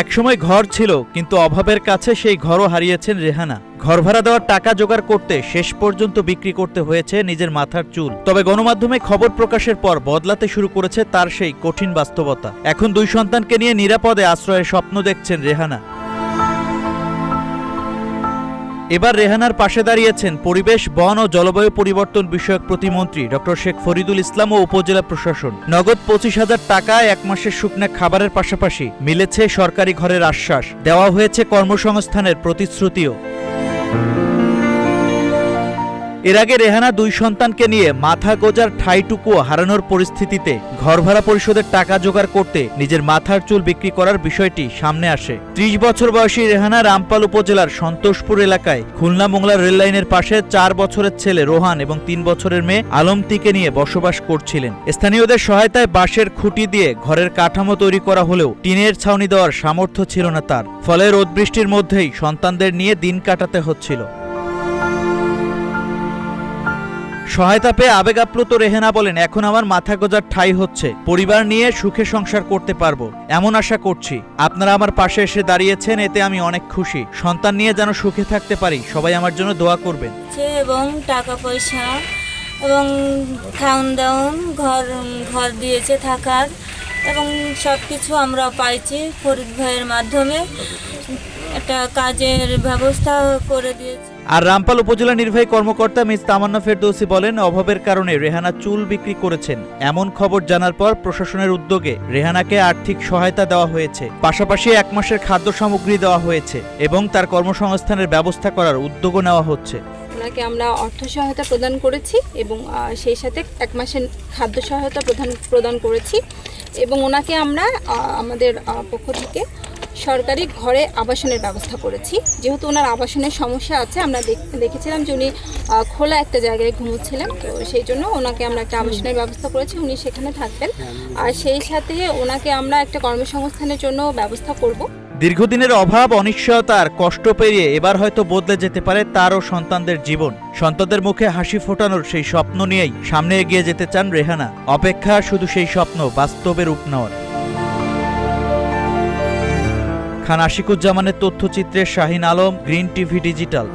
একসময় ঘর ছিল, কিন্তু অভাবের কাছে সেই ঘরও হারিয়েছেন রেহানা। ঘর ভাড়া দেওয়ার টাকা জোগাড় করতে শেষ পর্যন্ত বিক্রি করতে হয়েছে নিজের মাথার চুল। তবে গণমাধ্যমে খবর প্রকাশের পর বদলাতে শুরু করেছে তার সেই কঠিন বাস্তবতা। এখন 2 সন্তানকে নিয়ে নিরাপদে আশ্রয়ের স্বপ্ন দেখছেন রেহানা। এবার রেহানার পাশে দাঁড়িয়েছেন পরিবেশ, বন ও জলবায়ু পরিবর্তন বিষয়ক প্রতিমন্ত্রী ডক্টর শেখ ফরিদুল ইসলাম ও উপজেলা প্রশাসন। নগদ 25,000 টাকায় 1 মাসের শুকনা খাবারের পাশাপাশি মিলেছে সরকারি ঘরের আশ্বাস, দেওয়া হয়েছে কর্মসংস্থানের প্রতিশ্রুতিও। এর আগে রেহানা 2 সন্তানকে নিয়ে মাথা গোজার ঠাঁইটুকুও হারানোর পরিস্থিতিতে ঘর ভাড়া পরিশোধের টাকা জোগাড় করতে নিজের মাথার চুল বিক্রি করার বিষয়টি সামনে আসে। 30 বছর বয়সী রেহানা রামপাল উপজেলার সন্তোষপুর এলাকায় খুলনা মোংলা রেললাইনের পাশে 4 বছরের ছেলে রোহান এবং 3 বছরের মেয়ে আলমতিকে নিয়ে বসবাস করছিলেন। স্থানীয়দের সহায়তায় বাঁশের খুঁটি দিয়ে ঘরের কাঠামো তৈরি করা হলেও টিনের ছাউনি দেওয়ার সামর্থ্য ছিল না তার। ফলে রোদ বৃষ্টির মধ্যেই সন্তানদের নিয়ে দিন কাটাতে হচ্ছিল। সহায়তা পেয়ে আবেগ আপ্লুত রেহানা বলেন, এখন আমার মাথা গোজার ঠাঁই হচ্ছে, পরিবার নিয়ে সুখে সংসার করতে পারবো এমন আশা করছি। আপনারা আমার পাশে এসে দাঁড়িয়েছেন, এতে আমি অনেক খুশি। সন্তান নিয়ে যেন সুখে থাকতে পারি, সবাই আমার জন্য দোয়া করবেন। এবং টাকা পয়সা এবং খাওন দাওন ঘর দিয়েছে থাকার, এবং সব কিছু আমরা পাইছি ফরিদ ভাইয়ের মাধ্যমে। একটা কাজের ব্যবস্থা করে দিয়েছে। আর রামপাল উপজেলা নির্বাহী কর্মকর্তা মিস তামান্না ফেরদৌসী বলেন, অভাবের কারণে রেহানা চুল বিক্রি করেছেন। এমন খবর জানার পর প্রশাসনের উদ্যোগে রেহানাকে আর্থিক সহায়তা দেওয়া হয়েছে, পাশাপাশি 1 মাসের খাদ্য সামগ্রী দেওয়া হয়েছে এবং তার কর্মসংস্থানের ব্যবস্থা করার উদ্যোগও নেওয়া হচ্ছে। ওনাকে আমরা অর্থ সহায়তা প্রদান করেছি এবং সেই সাথে 1 মাসের খাদ্য সহায়তা প্রদান করেছি এবং ওনাকে আমরা আমাদের পক্ষ থেকে সরকারি ঘরে আবাসনের ব্যবস্থা করেছি। যেহেতু ওনার আবাসনের সমস্যা আছে, আমরা দেখেছিলাম যে উনি খোলা একটা জায়গায় ঘুমোচ্ছিলেন, তো সেই জন্য ওনাকে আমরা একটা আবাসনের ব্যবস্থা করেছি, উনি সেখানে থাকবেন। আর সেই সাথে ওনাকে আমরা একটা কর্মসংস্থানের জন্য ব্যবস্থা করব। দীর্ঘদিনের অভাব, অনিশ্চয়তা আর কষ্ট পেরিয়ে এবার হয়তো বদলে যেতে পারে তার ও সন্তানদের জীবন। সন্তানদের মুখে হাসি ফোটানোর সেই স্বপ্ন নিয়েই সামনে এগিয়ে যেতে চান রেহানা। অপেক্ষা শুধু সেই স্বপ্ন বাস্তবে রূপ নেওয়ার। খান আশিকুজ্জামানের তথ্যচিত্রে Shahin Alam, green TV digital.